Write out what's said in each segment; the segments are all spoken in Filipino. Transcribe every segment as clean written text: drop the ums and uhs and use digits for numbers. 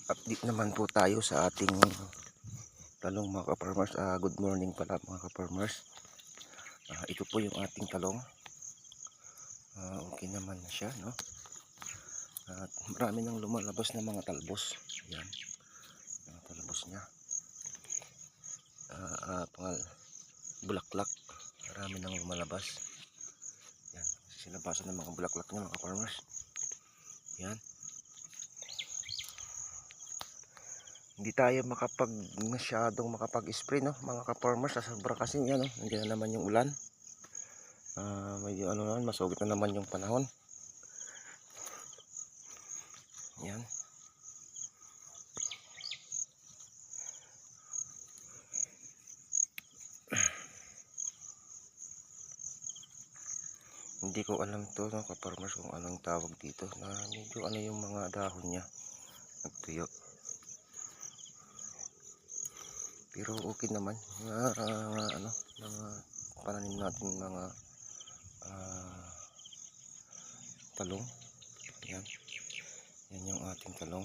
Update naman po tayo sa ating talong mga ka-farmers. Good morning pala mga ka-farmers. Ito po yung ating talong. Okay naman na siya, no? At marami nang lumalabas na mga talbos. Yan, mga talbos niya. Bulaklak. Marami nang lumalabas. Yan, silabasan ng mga bulaklak niya mga ka-farmers. Yan. Hindi tayo masyadong makapag-spray, no, mga ka-farmers, sa sobra kasi yan, no? Hindi na naman yung ulan. Medyo ano naman, masugit na naman yung panahon. Yan. Hindi ko alam to, no, ka-farmers, kung anong tawag dito, na medyo ano yung mga dahon niya nagtuyo. Pero okay naman ano, mga pananim natin mga talong. Yan. Yan yung ating talong.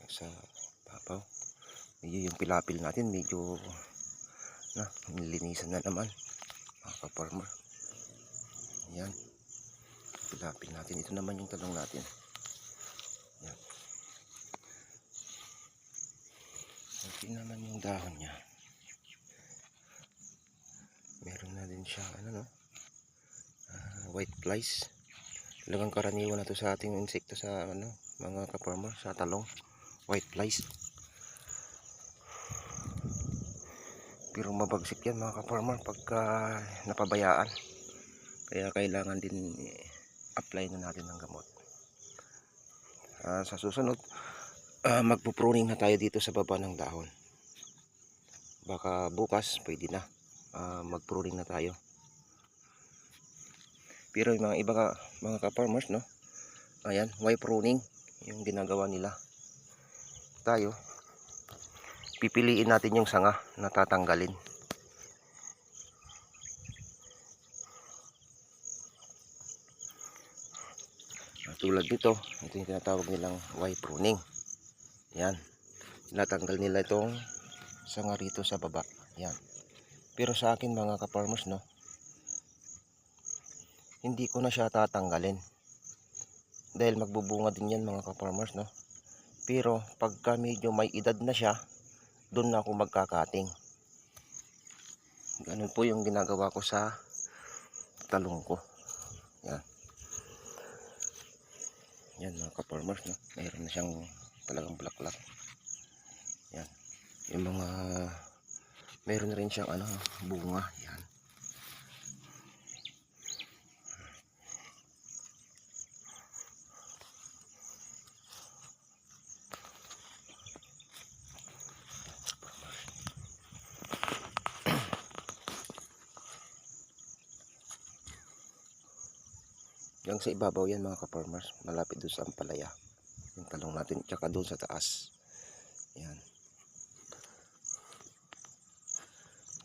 Sa babaw. Medyo yung pilapil natin medyo na nilinisan na naman mga ka-farmer. Yan. Pilapil natin. Ito naman yung talong natin. Yan. Okay naman yung dahon niya. Meron na din siya ano, no, white flies. Talagang karaniwan na to sa ating insekto sa ano, mga ka-farmer, sa talong, white flies. Pero mabagsik yan mga ka-farmer pagka napabayaan. Kaya kailangan din apply na natin ng gamot. Sa susunod, magpo-pruning na tayo dito sa baba ng dahon. Baka bukas pwede na mag-pruning na tayo. Pero yung mga iba mga ka-farmers, no, ayan, why pruning yung ginagawa nila. Tayo, pipiliin natin yung sanga na tatanggalin. Tulad dito, ito yung tinatawag nilang why pruning. Yan, natanggal nila itong sanga rito sa baba. Yan. Pero sa akin mga ka-farmers, no, hindi ko na siya tatanggalin. Dahil magbubunga din yan mga ka-farmers, no. Pero pagka medyo may edad na siya, doon na ako magkakating. Ganun po yung ginagawa ko sa talong ko. Yan. Yan mga ka-farmers, no. Mayroon na siyang talagang bulaklak. Yan. Yung mga mayroon na rin siyang ano, bunga. Yan. Yang sa ibabaw yan mga ka-farmers, malapit doon sa ampalaya. Yung talong natin, tsaka doon sa taas. Yan.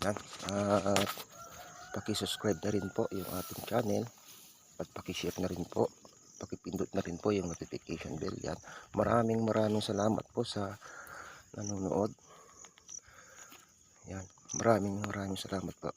Yan. Paki-subscribe na rin po yung ating channel. At paki-share na rin po. Pakipindot na rin po yung notification bell. Yan. Maraming salamat po sa nanonood. Yan. Maraming salamat po.